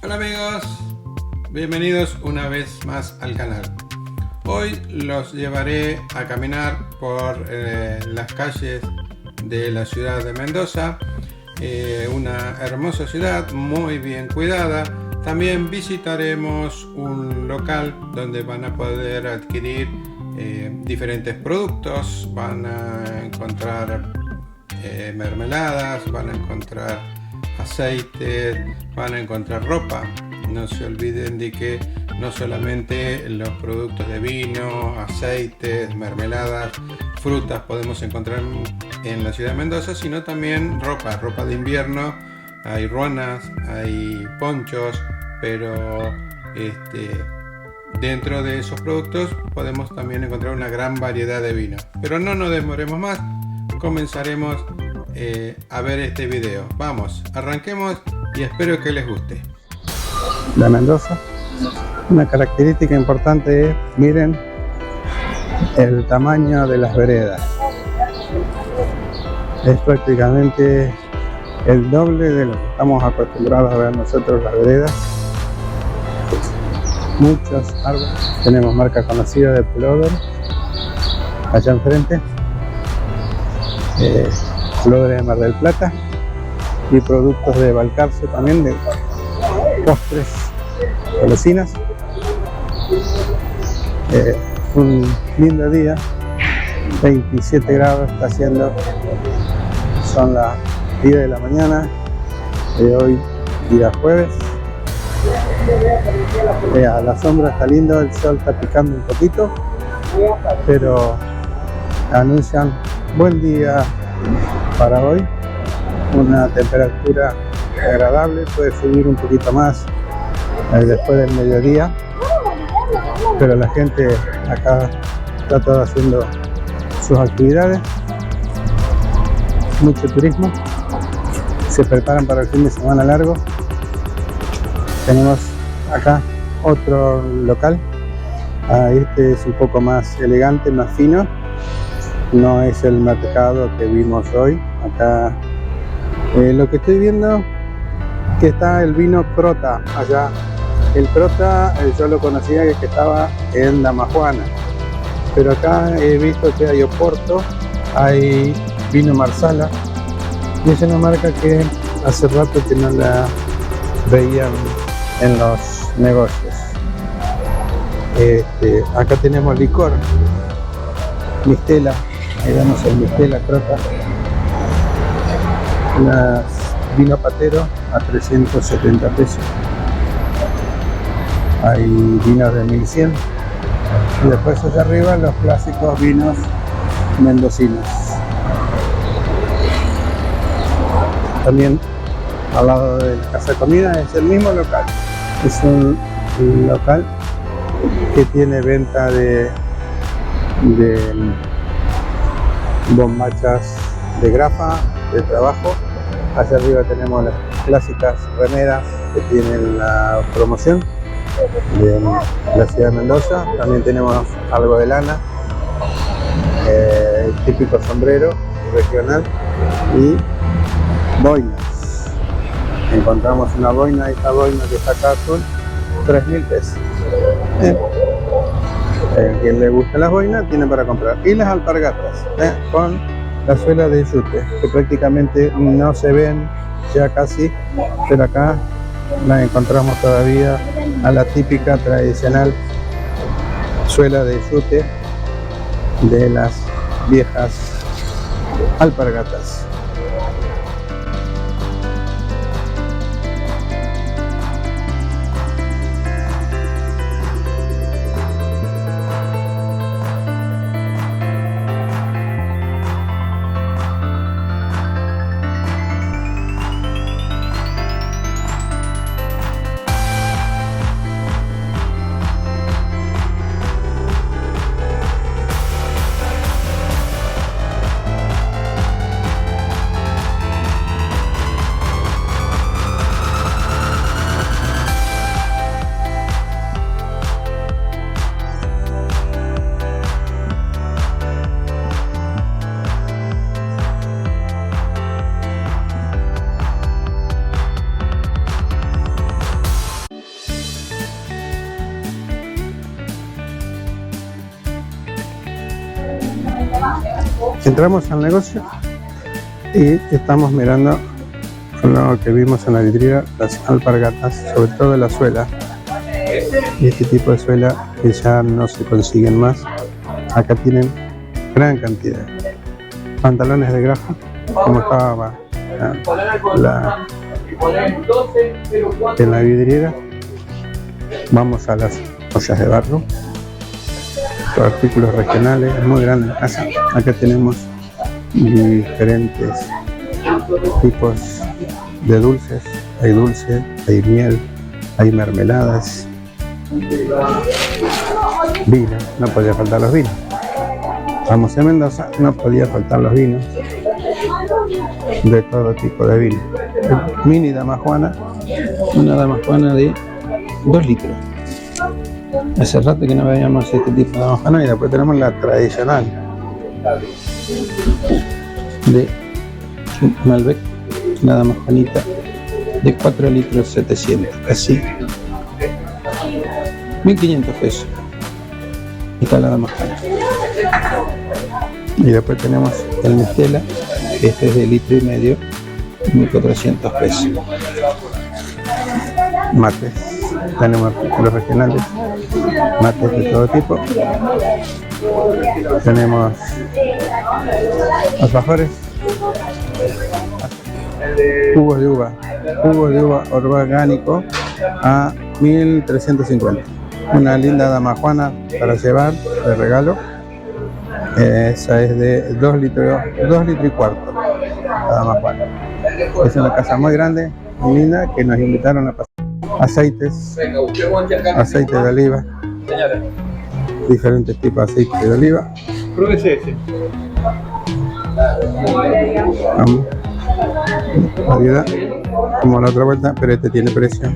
Hola amigos, bienvenidos una vez más al canal. Hoy los llevaré a caminar por las calles de la ciudad de Mendoza, una hermosa ciudad muy bien cuidada. También visitaremos un local donde van a poder adquirir diferentes productos. Van a encontrar mermeladas, van a encontrar aceites, van a encontrar ropa. No se olviden de que no solamente los productos de vino, aceites, mermeladas, frutas podemos encontrar en la ciudad de Mendoza, sino también ropa de invierno. Hay ruanas, hay ponchos, pero dentro de esos productos podemos también encontrar una gran variedad de vino. Pero no nos demoremos más, comenzaremos a ver este video. Vamos, arranquemos y espero que les guste. La Mendoza, una característica importante es, miren el tamaño de las veredas. Es prácticamente el doble de lo que estamos acostumbrados a ver nosotros las veredas. Muchos árboles, tenemos marca conocida de pullover allá enfrente, pullover de Mar del Plata, y productos de Balcarce también, de postres, golosinas. Un lindo día, 27 grados está haciendo, son las 10 de la mañana de hoy, día jueves. A la sombra está lindo, el sol está picando un poquito, pero anuncian buen día para hoy, una temperatura agradable, puede subir un poquito más después del mediodía, pero la gente acá está toda haciendo sus actividades, mucho turismo, se preparan para el fin de semana largo. Tenemos acá otro local, este es un poco más elegante, más fino, no es el mercado que vimos hoy. Acá lo que estoy viendo que está el vino Crota allá. El Crota yo lo conocía que estaba en Damajuana, pero acá he visto que hay Oporto, hay vino Marsala, y es una marca que hace rato que no la veían en los negocios. Acá tenemos licor, Mistela, ahí vemos el Mistela Crota, vino patero a 370 pesos. Hay vinos de 1100 y después allá arriba los clásicos vinos mendocinos. También al lado de la casa de comida es el mismo local, es un local que tiene venta de bombachas de grafa, de trabajo. Allá arriba tenemos las clásicas remeras que tienen la promoción de la ciudad de Mendoza. También tenemos algo de lana, el típico sombrero regional, y boinas. Encontramos una boina, esta boina que está acá azul, 3.000 pesos. Quien le gusta las boinas tiene para comprar. Y las alpargatas, con la suela de yute, que prácticamente no se ven ya casi, pero acá la encontramos todavía a la típica tradicional suela de yute de las viejas alpargatas. Entramos al negocio y estamos mirando lo que vimos en la vidriera, las alpargatas, sobre todo la suela. Y este tipo de suela que ya no se consiguen más. Acá tienen gran cantidad. Pantalones de graja, como estaba en la vidriera. Vamos a las ollas de barro, artículos regionales, es muy grande la casa. Acá tenemos diferentes tipos de dulces, hay dulce, hay miel, hay mermeladas, vino, no podía faltar los vinos. Vamos a Mendoza, no podía faltar los vinos, de todo tipo de vino. Mini dama juana, una dama juana de 2 litros. Hace rato que no veíamos este tipo de dama juana, y después tenemos la tradicional de Malbec, la dama juanita de 4 litros 700, casi 1500 pesos. Está la dama juana. Y después tenemos el Mistela, este es de 1,5 litros, 1400 pesos. Mates, tenemos los regionales, mates de todo tipo. Tenemos alfajores, jugos de uva orgánico a 1.350. Una linda dama juana para llevar de regalo. Esa es de 2 litros y cuarto, la dama juana. Es una casa muy grande, muy linda, que nos invitaron a pasar. Aceites, aceite de oliva, diferentes tipos de aceite de oliva. Pruébese ese. Vamos. Variedad, como la otra vuelta, pero este tiene precio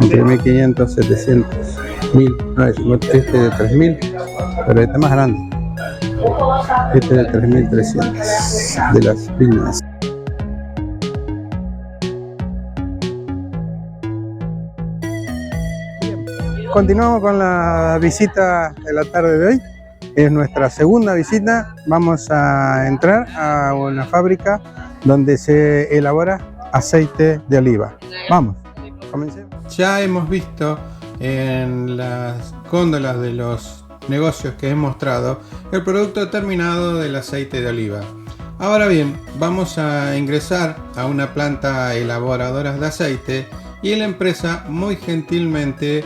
entre 1.500, 700, 1.000. No, este es de 3.000, pero este es más grande. Este es de 3.300 de las piñas. Continuamos con la visita de la tarde de hoy. Es nuestra segunda visita. Vamos a entrar a una fábrica donde se elabora aceite de oliva. Vamos, comencemos. Ya hemos visto en las góndolas de los negocios que he mostrado el producto terminado del aceite de oliva. Ahora bien, vamos a ingresar a una planta elaboradora de aceite y la empresa muy gentilmente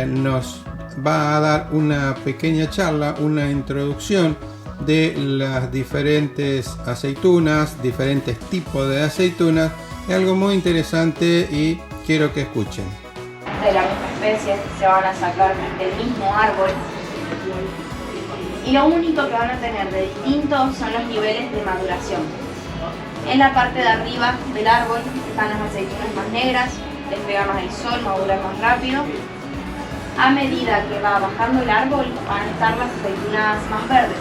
nos va a dar una pequeña charla, una introducción de las diferentes aceitunas, diferentes tipos de aceitunas. Es algo muy interesante y quiero que escuchen. De la misma especie se van a sacar del mismo árbol, y lo único que van a tener de distinto son los niveles de maduración. En la parte de arriba del árbol están las aceitunas más negras, les pega más el sol, maduran más rápido. A medida que va bajando el árbol van a estar las aceitunas más verdes.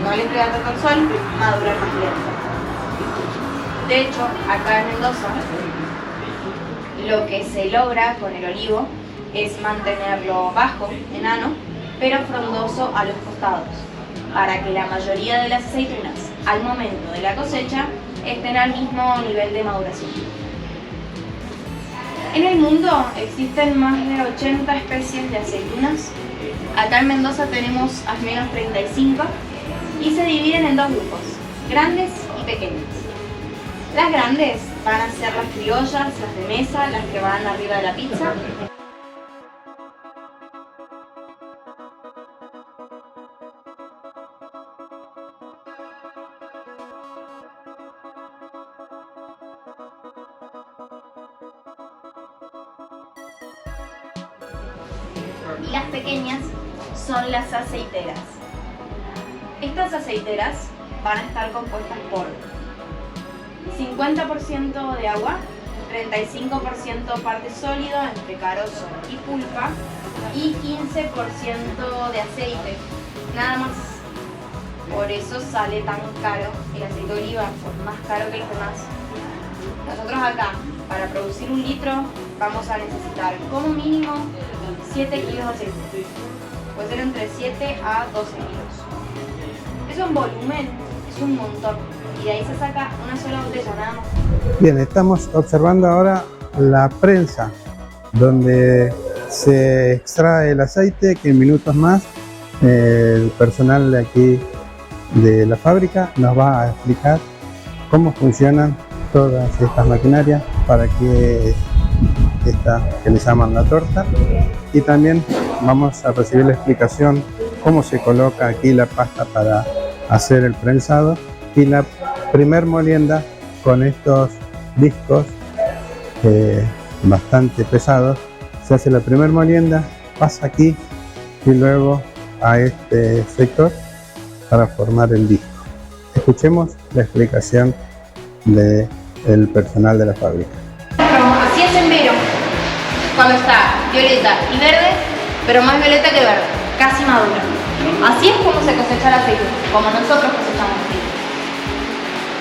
No les pega tanto el sol, maduran más lento. De hecho, acá en Mendoza, lo que se logra con el olivo es mantenerlo bajo, enano, pero frondoso a los costados, para que la mayoría de las aceitunas, al momento de la cosecha, estén al mismo nivel de maduración. En el mundo existen más de 80 especies de aceitunas. Acá en Mendoza tenemos al menos 35 y se dividen en dos grupos, grandes y pequeñas. Las grandes van a ser las criollas, las de mesa, las que van arriba de la pizza. Y las pequeñas son las aceiteras. Estas aceiteras van a estar compuestas por 50% de agua, 35% parte sólido entre carozo y pulpa y 15% de aceite, nada más. Por eso sale tan caro el aceite de oliva, por más caro que los demás. Nosotros acá, para producir 1 litro, vamos a necesitar como mínimo 7 kilos de aceite. Puede ser entre 7 a 12 kilos. Eso en volumen es un montón. Y de ahí se saca una sola botella nada más. Bien, estamos observando ahora la prensa, donde se extrae el aceite, que en minutos más el personal de aquí de la fábrica nos va a explicar cómo funcionan todas estas maquinarias para que esta que le llaman la torta, y también vamos a recibir la explicación cómo se coloca aquí la pasta para hacer el prensado y la primer molienda con estos discos bastante pesados. Se hace la primer molienda, pasa aquí y luego a este sector para formar el disco. Escuchemos la explicación del personal de la fábrica. Así es en Vero, cuando está violeta y verde, pero más violeta que verde, casi madura. Así es como se cosecha el aceite, como nosotros cosechamos aceite.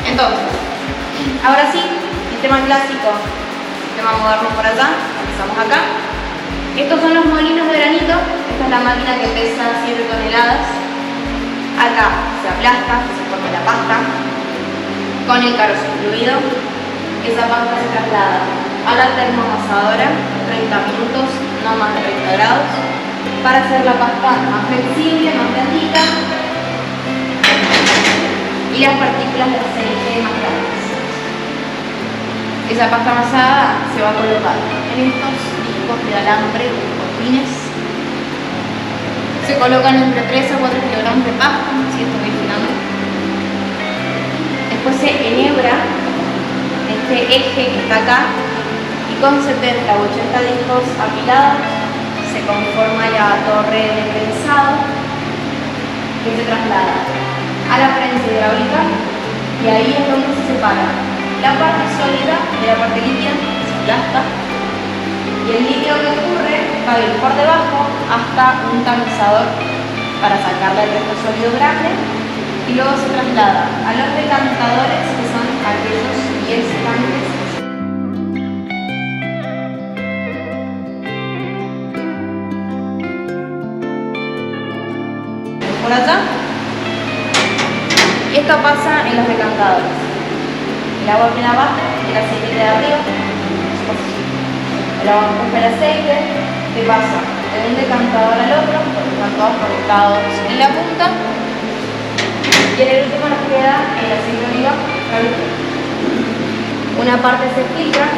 Entonces, ahora sí, sistema clásico, sistema moderno por allá, empezamos acá. Estos son los molinos de granito, esta es la máquina que pesa 7 toneladas. Acá se aplasta, se forma la pasta, con el carozo incluido. Esa pasta se traslada a la termoamasadora, 30 minutos, no más de 30 grados, para hacer la pasta más flexible, más blandita y las partículas de aceite más grandes. Esa pasta amasada se va a colocar en estos discos de alambre con cojines. Se colocan entre 3 a 4 kilogramos de pasta, si esto voy girando. Después se enhebra este eje que está acá y con 70 o 80 discos apilados se conforma la torre de prensado que se traslada a la prensa hidráulica, y ahí es donde se separa la parte sólida de la parte líquida, se aplasta, y el líquido que ocurre va a ir por debajo hasta un tamizador para sacarle el resto sólido grande, y luego se traslada a los decantadores, que son aquellos 10 tanques. Por allá. Y esto pasa en los decantadores. El agua viene abajo, el aceite de arriba. El agua empuja el aceite, que pasa de un decantador al otro, porque están todos conectados en la punta. Y en el último nos queda el aceite de oliva caliente. Una parte se filtra,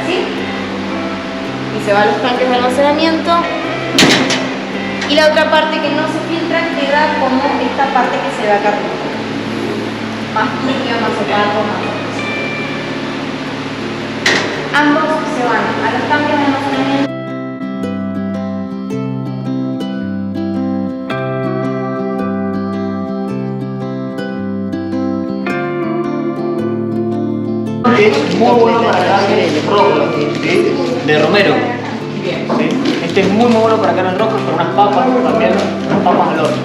así, y se va a los tanques de almacenamiento. Y la otra parte que no se filtra queda como esta parte que se ve acá arriba. Más limpio, más opaco, más dulce. Ambos se van a los tanques de almacenamiento. Es muy bueno para carne roja, de romero. ¿Sí? Este es muy bueno para carne roja, con unas papas también, unas papas al horno.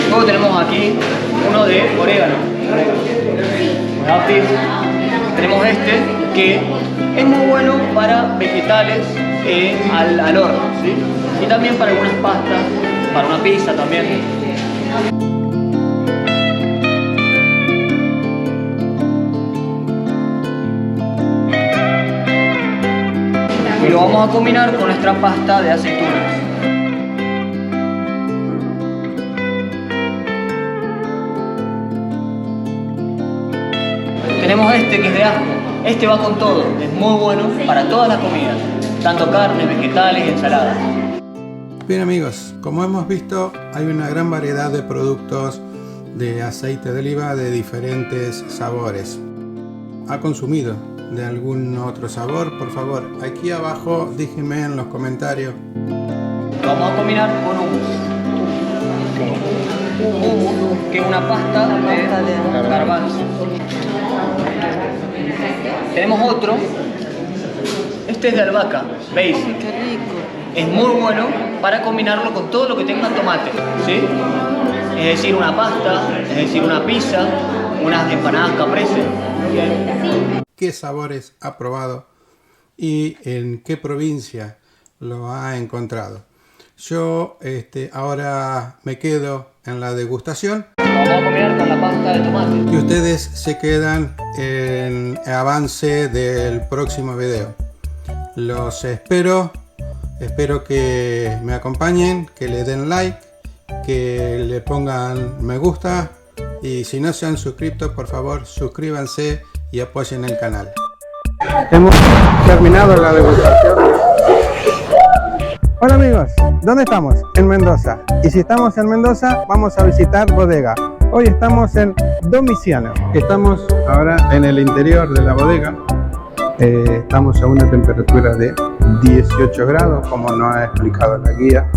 Luego tenemos aquí uno de orégano. Tenemos este que es muy bueno para vegetales al horno, ¿sí? Y también para algunas pastas, para una pizza también. Y lo vamos a combinar con nuestra pasta de aceitunas. Tenemos este que es de ajo. Este va con todo, es muy bueno para todas las comidas, tanto carnes, vegetales y ensaladas. Bien amigos, como hemos visto hay una gran variedad de productos de aceite de oliva de diferentes sabores. ¿Ha consumido de algún otro sabor? Por favor, aquí abajo díganme en los comentarios. Lo vamos a combinar con hummus. Hummus, que es una pasta de garbanzo. Tenemos otro. Este es de albahaca, basic. Es muy bueno para combinarlo con todo lo que tenga tomate, ¿sí? Es decir, una pasta, es decir, una pizza, unas empanadas caprese. qué sabores ha probado y en qué provincia lo ha encontrado. Yo ahora me quedo en la degustación. Vamos a comer con la pasta de tomate. Y ustedes se quedan en el avance del próximo video. Los espero que me acompañen, que le den like, que le pongan me gusta y si no se han suscrito, por favor suscríbanse y apoyen el canal. Hemos terminado la degustación. Hola amigos, ¿dónde estamos? En Mendoza. Y si estamos en Mendoza, vamos a visitar bodega. Hoy estamos en Domiciano. Estamos ahora en el interior de la bodega. Estamos a una temperatura de 18 grados, como nos ha explicado la guía.